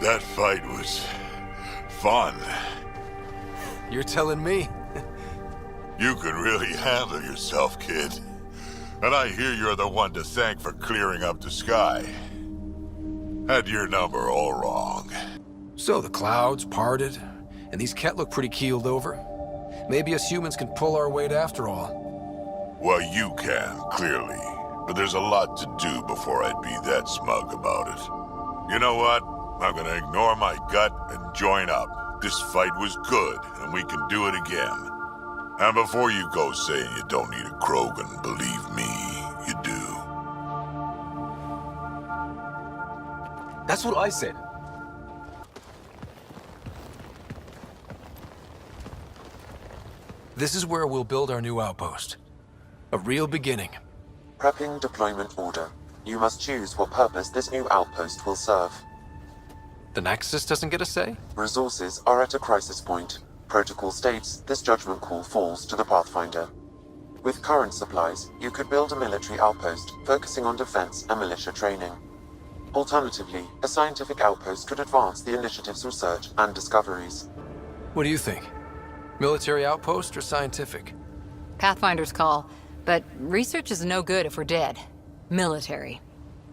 That fight was fun. You're telling me? You could really handle yourself, kid. And I hear you're the one to thank for clearing up the sky. Had your number all wrong. So the clouds parted, and these Ket look pretty keeled over. Maybe us humans can pull our weight after all. Well, you can, clearly. But there's a lot to do before I'd be that smug about it. You know what? I'm gonna ignore my gut and join up. This fight was good, and we can do it again. And before you go saying you don't need a Krogan, believe me, you do. That's what I said. This is where we'll build our new outpost. A real beginning. Prepping deployment order. You must choose what purpose this new outpost will serve. The Nexus doesn't get a say? Resources are at a crisis point. Protocol states this judgment call falls to the Pathfinder. With current supplies, you could build a military outpost focusing on defense and militia training. Alternatively, a scientific outpost could advance the initiative's research and discoveries. What do you think? Military outpost or scientific? Pathfinder's call, but research is no good if we're dead. Military.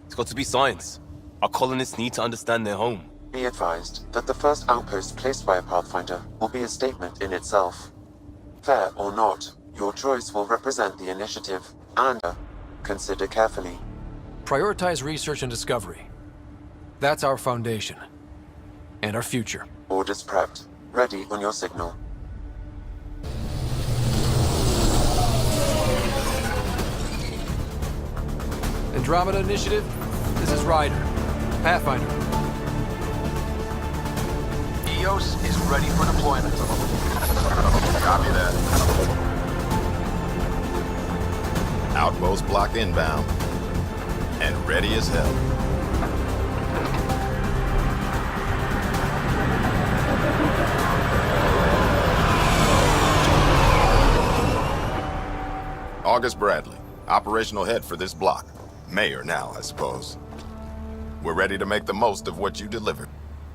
It's got to be science. Our colonists need to understand their home. Be advised that the first outpost placed by a Pathfinder will be a statement in itself. Fair or not, your choice will represent the initiative, and consider carefully. Prioritize research and discovery. That's our foundation. And our future. Orders prepped. Ready on your signal. Andromeda Initiative, this is Ryder. Pathfinder. EOS is ready for deployment. Copy that. Outpost block inbound. And ready as hell. August Bradley, operational head for this block. Mayor now, I suppose. We're ready to make the most of what you delivered.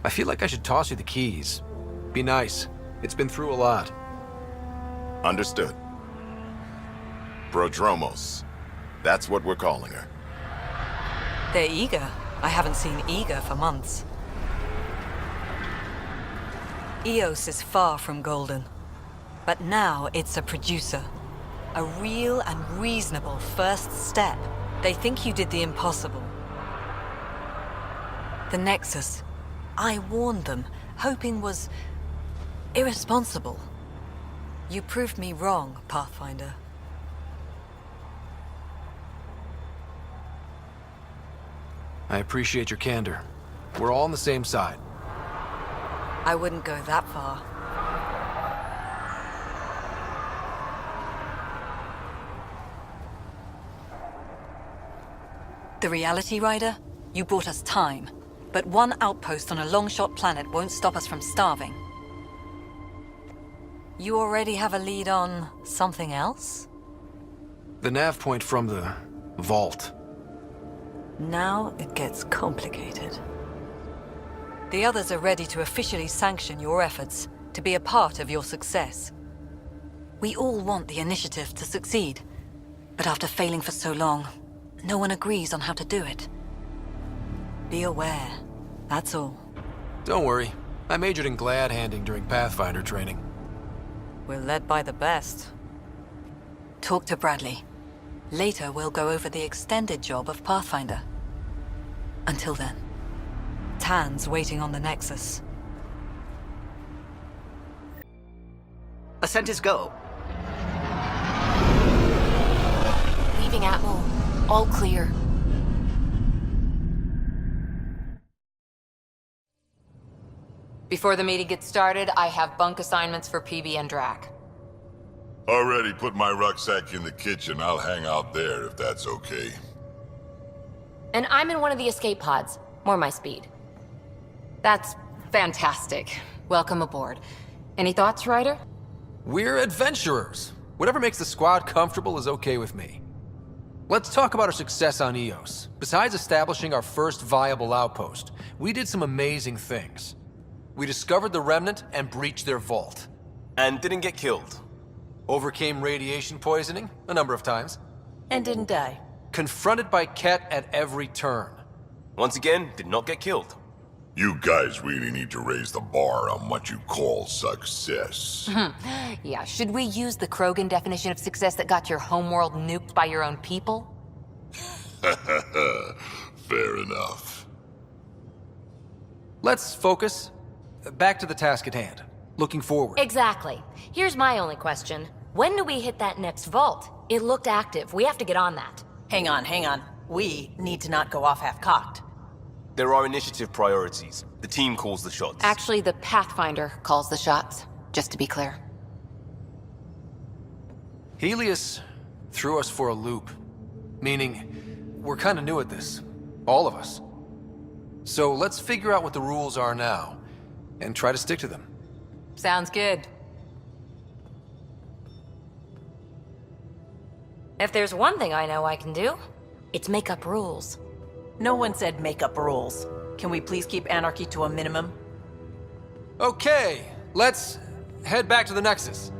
I feel like I should toss you the keys. Be nice. It's been through a lot. Understood. Prodromos. That's what we're calling her. They're eager. I haven't seen eager for months. EOS is far from golden. But now it's a producer. A real and reasonable first step. They think you did the impossible. The Nexus. I warned them, hoping was irresponsible. You proved me wrong, Pathfinder. I appreciate your candor. We're all on the same side. I wouldn't go that far. The Reality Rider? You bought us time. But one outpost on a long-shot planet won't stop us from starving. You already have a lead on something else? The nav point from the vault. Now it gets complicated. The others are ready to officially sanction your efforts, to be a part of your success. We all want the initiative to succeed, but after failing for so long, no one agrees on how to do it. Be aware, that's all. Don't worry. I majored in glad-handing during Pathfinder training. We're led by the best. Talk to Bradley. Later, we'll go over the extended job of Pathfinder. Until then, Tan's waiting on the Nexus. Ascent is go. Leaving Atmo. All clear. Before the meeting gets started, I have bunk assignments for PB and Drac. Already put my rucksack in the kitchen. I'll hang out there if that's okay. And I'm in one of the escape pods. More my speed. That's fantastic. Welcome aboard. Any thoughts, Ryder? We're adventurers. Whatever makes the squad comfortable is okay with me. let's talk about our success on Eos. Besides establishing our first viable outpost, we did some amazing things. We discovered the Remnant and breached their vault. And didn't get killed. Overcame radiation poisoning a number of times. And didn't die. Confronted by Ket at every turn. Once again, did not get killed. You guys really need to raise the bar on what you call success. Yeah, should we use the Krogan definition of success that got your homeworld nuked by your own people? Fair enough. Let's focus. Back to the task at hand. Looking forward. Exactly. Here's my only question. When do we hit that next vault? It looked active. We have to get on that. Hang on. We need to not go off half-cocked. There are initiative priorities. The team calls the shots. Actually, the Pathfinder calls the shots, just to be clear. Helios threw us for a loop. Meaning, we're kind of new at this. All of us. So let's figure out what the rules are now, and try to stick to them. Sounds good. If there's one thing I know I can do, it's make up rules. No one said make up rules. Can we please keep anarchy to a minimum? Okay, let's head back to the Nexus.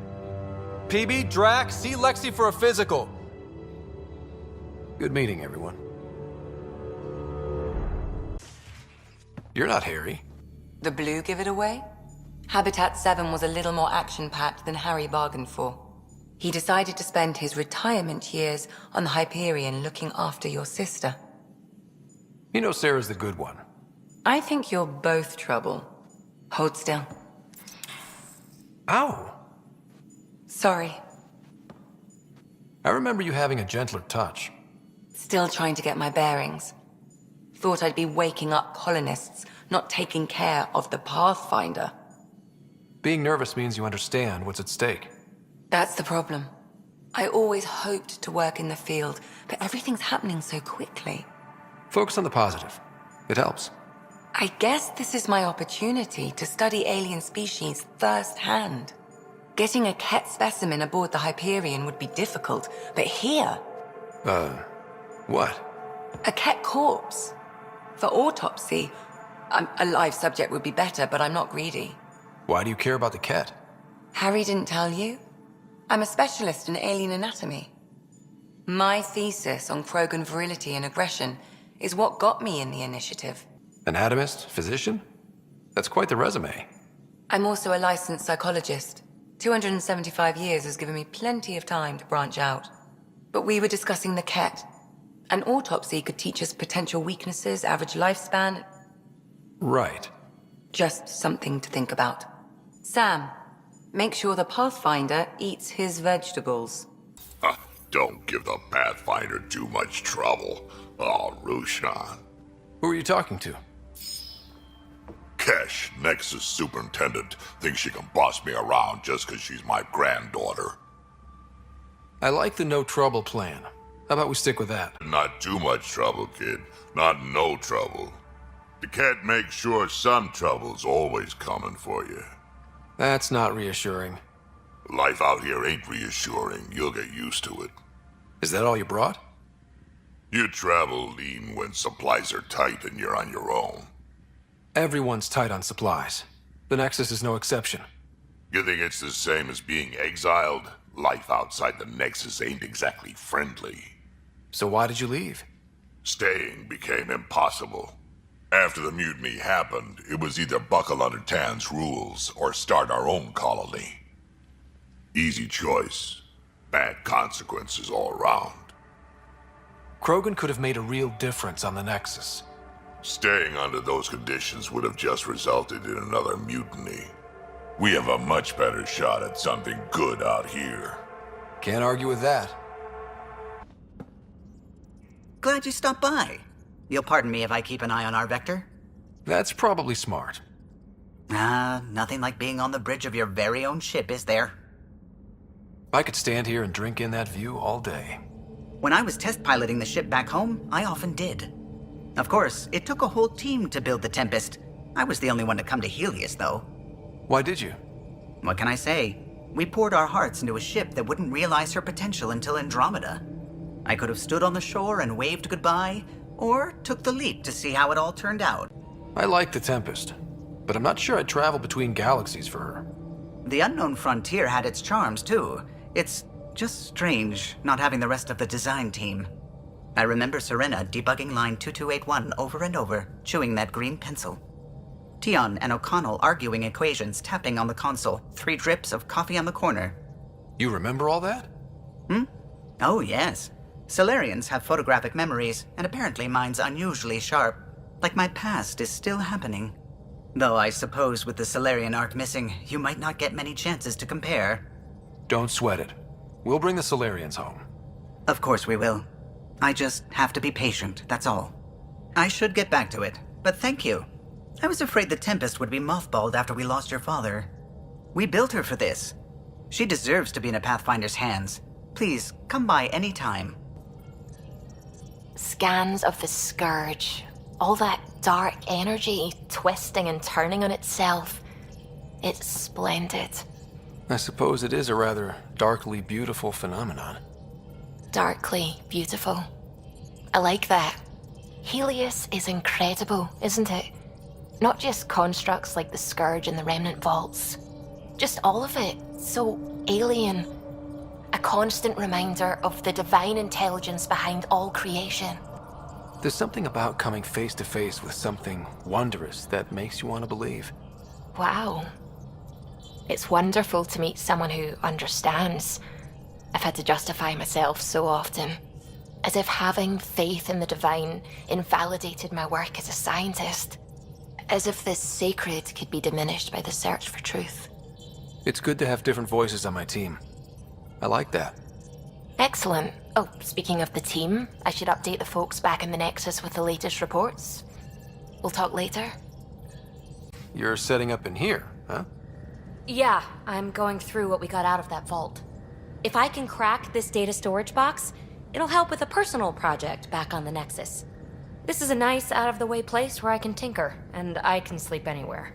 PB, Drac, see Lexi for a physical. Good meeting, everyone. You're not Harry. The blue give it away? Habitat 7 was a little more action-packed than Harry bargained for. He decided to spend his retirement years on the Hyperion looking after your sister. You know Sarah's the good one. I think you're both trouble. Hold still. Ow! Sorry. I remember you having a gentler touch. Still trying to get my bearings. Thought I'd be waking up colonists, not taking care of the Pathfinder. Being nervous means you understand what's at stake. That's the problem. I always hoped to work in the field, but everything's happening so quickly. Focus on the positive. It helps. I guess this is my opportunity to study alien species firsthand. Getting a Ket specimen aboard the Hyperion would be difficult, but here... What? A Ket corpse. For autopsy, a live subject would be better, but I'm not greedy. Why do you care about the Ket? Harry didn't tell you? I'm a specialist in alien anatomy. My thesis on Krogan virility and aggression is what got me in the initiative. Anatomist? Physician? That's quite the resume. I'm also a licensed psychologist. 275 years has given me plenty of time to branch out. But we were discussing the Ket. An autopsy could teach us potential weaknesses, average lifespan. Right. Just something to think about. Sam, make sure the Pathfinder eats his vegetables. Don't give the Pathfinder too much trouble. Oh, Rushan. Who are you talking to? Kesh, Nexus Superintendent, thinks she can boss me around just because she's my granddaughter. I like the no trouble plan. How about we stick with that? Not too much trouble, kid. Not no trouble. The cat makes sure some trouble's always coming for you. That's not reassuring. Life out here ain't reassuring. You'll get used to it. Is that all you brought? You travel lean when supplies are tight and you're on your own. Everyone's tight on supplies. The Nexus is no exception. You think it's the same as being exiled? Life outside the Nexus ain't exactly friendly. So why did you leave? Staying became impossible. After the mutiny happened, it was either buckle under Tan's rules or start our own colony. Easy choice. Bad consequences all around. Krogan could have made a real difference on the Nexus. Staying under those conditions would have just resulted in another mutiny. We have a much better shot at something good out here. Can't argue with that. Glad you stopped by. You'll pardon me if I keep an eye on our vector. That's probably smart. Nothing like being on the bridge of your very own ship, is there? I could stand here and drink in that view all day. When I was test piloting the ship back home, I often did. Of course, it took a whole team to build the Tempest. I was the only one to come to Helios, though. Why did you? What can I say? We poured our hearts into a ship that wouldn't realize her potential until Andromeda. I could have stood on the shore and waved goodbye, or took the leap to see how it all turned out. I like the Tempest, but I'm not sure I'd travel between galaxies for her. The unknown frontier had its charms, too. It's just strange not having the rest of the design team. I remember Serena debugging line 2281 over and over, chewing that green pencil. Tion and O'Connell arguing equations, tapping on the console, 3 drips of coffee on the corner. You remember all that? Oh, yes. Solarians have photographic memories, and apparently mine's unusually sharp. Like my past is still happening. Though I suppose with the Solarian arc missing, you might not get many chances to compare. Don't sweat it. We'll bring the Solarians home. Of course we will. I just have to be patient, that's all. I should get back to it, but thank you. I was afraid the Tempest would be mothballed after we lost your father. We built her for this. She deserves to be in a Pathfinder's hands. Please, come by any time. Scans of the Scourge. All that dark energy twisting and turning on itself. It's splendid. I suppose it is a rather darkly beautiful phenomenon. Darkly beautiful. I like that. Helios is incredible, isn't it? Not just constructs like the Scourge and the Remnant Vaults. Just all of it. So alien. A constant reminder of the divine intelligence behind all creation. There's something about coming face to face with something wondrous that makes you want to believe. Wow. It's wonderful to meet someone who understands. I've had to justify myself so often. As if having faith in the divine invalidated my work as a scientist. As if the sacred could be diminished by the search for truth. It's good to have different voices on my team. I like that. Excellent. Oh, speaking of the team, I should update the folks back in the Nexus with the latest reports. We'll talk later. You're setting up in here, huh? Yeah, I'm going through what we got out of that vault. If I can crack this data storage box, it'll help with a personal project back on the Nexus. This is a nice, out-of-the-way place where I can tinker, and I can sleep anywhere.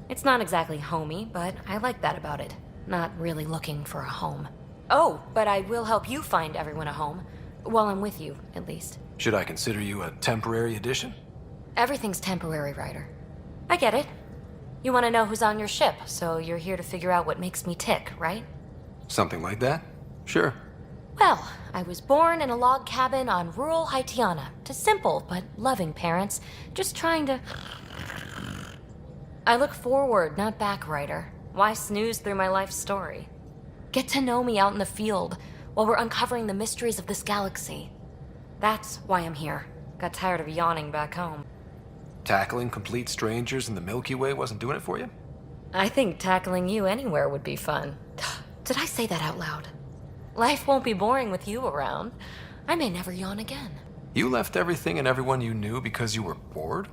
It's not exactly homey, but I like that about it. Not really looking for a home. Oh, but I will help you find everyone a home. While I'm with you, at least. Should I consider you a temporary addition? Everything's temporary, Ryder. I get it. You want to know who's on your ship, so you're here to figure out what makes me tick, right? Something like that? Sure. Well, I was born in a log cabin on rural Haitiana to simple but loving parents, just trying to... I look forward, not back, Ryder. Why snooze through my life story? Get to know me out in the field while we're uncovering the mysteries of this galaxy. That's why I'm here. Got tired of yawning back home. Tackling complete strangers in the Milky Way wasn't doing it for you? I think tackling you anywhere would be fun. Did I say that out loud? Life won't be boring with you around. I may never yawn again. You left everything and everyone you knew because you were bored?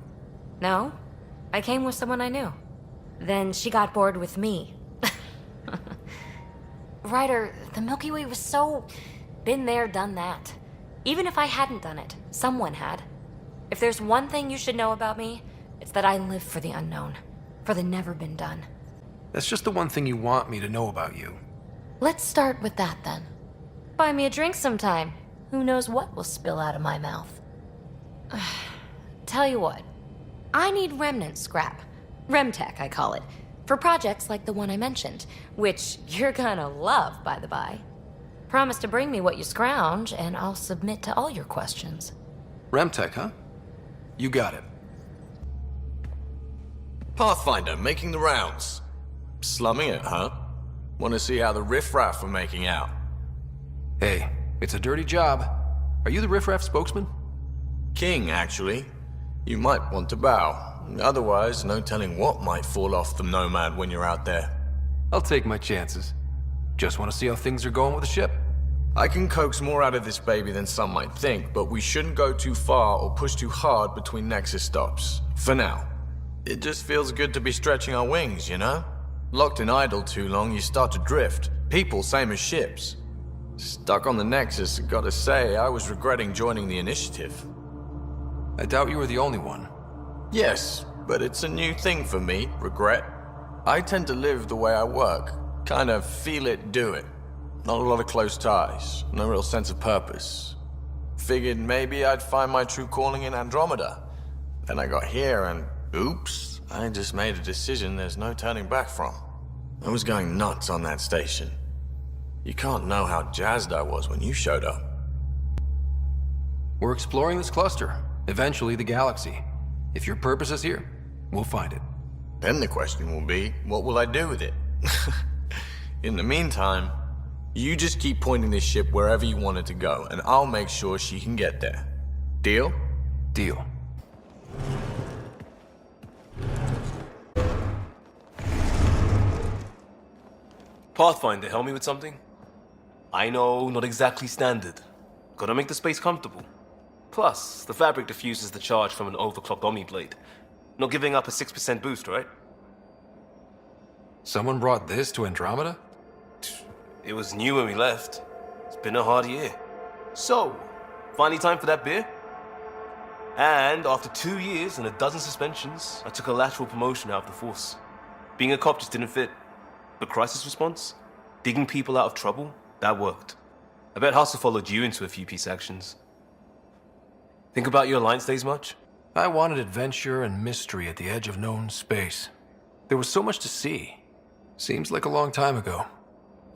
No. I came with someone I knew. Then she got bored with me. Ryder, the Milky Way was so... been there, done that. Even if I hadn't done it, someone had. If there's one thing you should know about me, it's that I live for the unknown. For the never been done. That's just the one thing you want me to know about you. Let's start with that then. Buy me a drink sometime. Who knows what will spill out of my mouth. Tell you what. I need remnant scrap. Remtech, I call it. For projects like the one I mentioned. Which you're gonna love, by the by. Promise to bring me what you scrounge, and I'll submit to all your questions. Remtech, huh? You got it. Pathfinder, making the rounds. Slumming it, huh? Want to see how the riffraff are making out? Hey, it's a dirty job. Are you the riffraff spokesman? King, actually. You might want to bow. Otherwise, no telling what might fall off the Nomad when you're out there. I'll take my chances. Just want to see how things are going with the ship. I can coax more out of this baby than some might think, but we shouldn't go too far or push too hard between Nexus stops. For now. It just feels good to be stretching our wings, you know? Locked in idle too long, you start to drift. People, same as ships. Stuck on the Nexus, gotta say, I was regretting joining the Initiative. I doubt you were the only one. Yes, but it's a new thing for me, regret. I tend to live the way I work. Kind of feel it, do it. Not a lot of close ties, no real sense of purpose. Figured maybe I'd find my true calling in Andromeda. Then I got here and, oops, I just made a decision there's no turning back from. I was going nuts on that station. You can't know how jazzed I was when you showed up. We're exploring this cluster, eventually the galaxy. If your purpose is here, we'll find it. Then the question will be, what will I do with it? In the meantime, you just keep pointing this ship wherever you want it to go, and I'll make sure she can get there. Deal? Deal. Pathfinder, help me with something? I know, not exactly standard. Gotta make the space comfortable. Plus, the fabric diffuses the charge from an overclocked Omniblade. Not giving up a 6% boost, right? Someone brought this to Andromeda? It was new when we left. It's been a hard year. So, finally time for that beer? And after 2 years and a dozen suspensions, I took a lateral promotion out of the force. Being a cop just didn't fit. But crisis response? Digging people out of trouble? That worked. I bet Hustle followed you into a few peace actions. Think about your Alliance days much? I wanted adventure and mystery at the edge of known space. There was so much to see. Seems like a long time ago.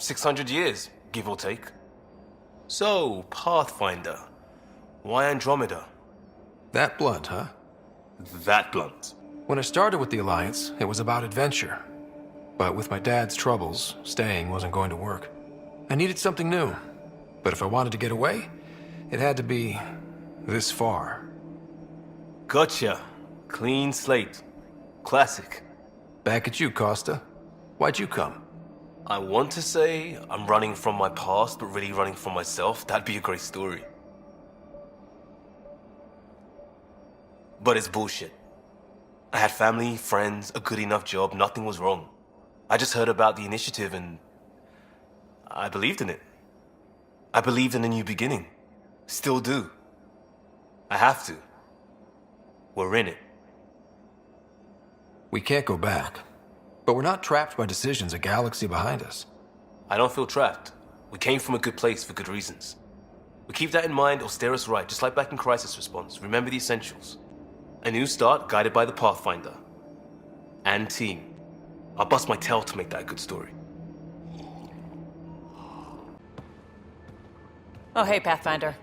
600 years, give or take. So, Pathfinder. Why Andromeda? That blunt, huh? That blunt. When I started with the Alliance, it was about adventure. But with my dad's troubles, staying wasn't going to work. I needed something new. But if I wanted to get away, it had to be this far. Gotcha. Clean slate. Classic. Back at you, Costa. Why'd you come? I want to say I'm running from my past, but really running from myself. That'd be a great story. But it's bullshit. I had family, friends, a good enough job, nothing was wrong. I just heard about the initiative and I believed in it. I believed in a new beginning. Still do. I have to. We're in it. We can't go back. But we're not trapped by decisions a galaxy behind us. I don't feel trapped. We came from a good place for good reasons. We keep that in mind or steer us right, just like back in Crisis Response. Remember the essentials. A new start guided by the Pathfinder. And team. I'll bust my tail to make that a good story. Oh, hey, Pathfinder.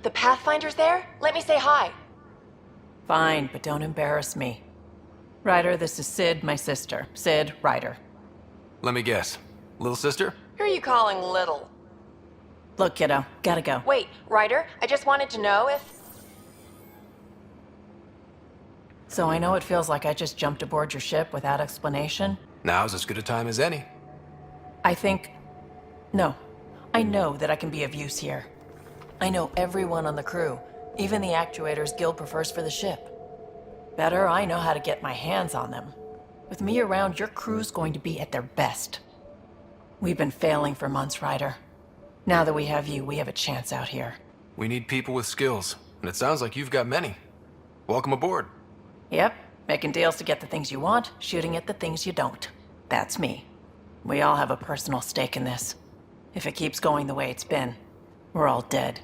The Pathfinder's there? Let me say hi. Fine, but don't embarrass me. Ryder, this is Sid, my sister. Sid, Ryder. Let me guess. Little sister? Who are you calling little? Look, kiddo, gotta go. Wait, Ryder, I just wanted to know if... So I know it feels like I just jumped aboard your ship without explanation. Now's as good a time as any. No. I know that I can be of use here. I know everyone on the crew, even the actuators Guild prefers for the ship. Better, I know how to get my hands on them. With me around, your crew's going to be at their best. We've been failing for months, Ryder. Now that we have you, we have a chance out here. We need people with skills, and it sounds like you've got many. Welcome aboard. Yep, making deals to get the things you want, shooting at the things you don't. That's me. We all have a personal stake in this. If it keeps going the way it's been, we're all dead.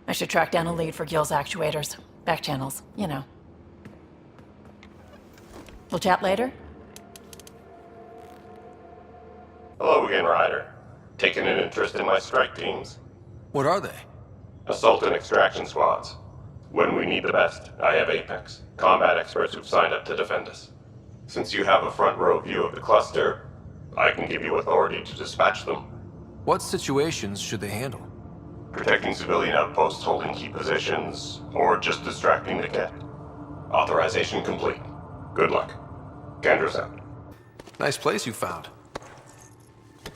I should track down a lead for Gil's actuators. Back channels, you know. We'll chat later? Hello again, Ryder. Taking an interest in my strike teams. What are they? Assault and extraction squads. When we need the best, I have Apex, combat experts who've signed up to defend us. Since you have a front row view of the cluster, I can give you authority to dispatch them. What situations should they handle? Protecting civilian outposts holding key positions, or just distracting the Ket. Authorization complete. Good luck. Kendra's out. Nice place you found.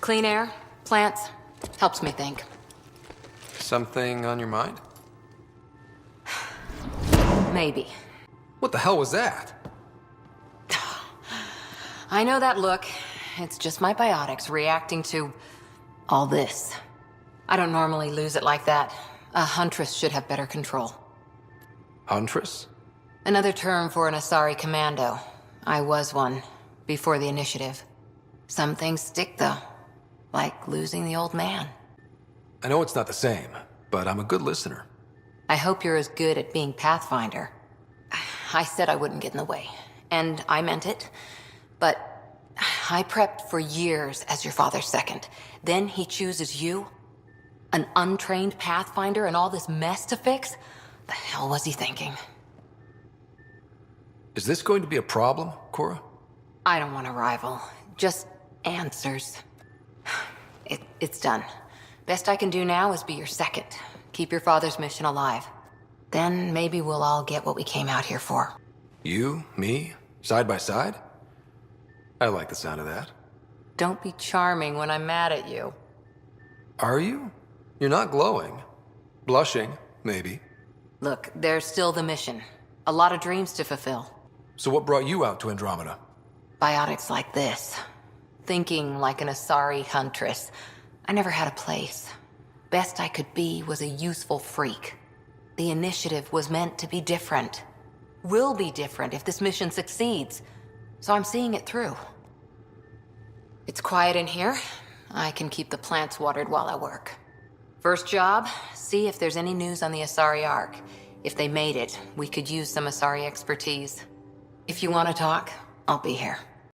Clean air, plants, helps me think. Something on your mind? Maybe. What the hell was that? I know that look. It's just my biotics reacting to all this. I don't normally lose it like that. A huntress should have better control. Huntress? Another term for an Asari commando. I was one, before the initiative. Some things stick, though. Like losing the old man. I know it's not the same, but I'm a good listener. I hope you're as good at being Pathfinder. I said I wouldn't get in the way, and I meant it. But I prepped for years as your father's second. Then he chooses you? An untrained Pathfinder and all this mess to fix? The hell was he thinking? Is this going to be a problem, Cora? I don't want a rival. Just answers. It's done. Best I can do now is be your second. Keep your father's mission alive. Then maybe we'll all get what we came out here for. You, me, side by side? I like the sound of that. Don't be charming when I'm mad at you. Are you? You're not glowing. Blushing, maybe. Look, there's still the mission. A lot of dreams to fulfill. So what brought you out to Andromeda? Biotics like this. Thinking like an Asari huntress. I never had a place. Best I could be was a useful freak. The initiative was meant to be different. Will be different if this mission succeeds. So I'm seeing it through. It's quiet in here. I can keep the plants watered while I work. First job, see if there's any news on the Asari Ark. If they made it, we could use some Asari expertise. If you want to talk, I'll be here.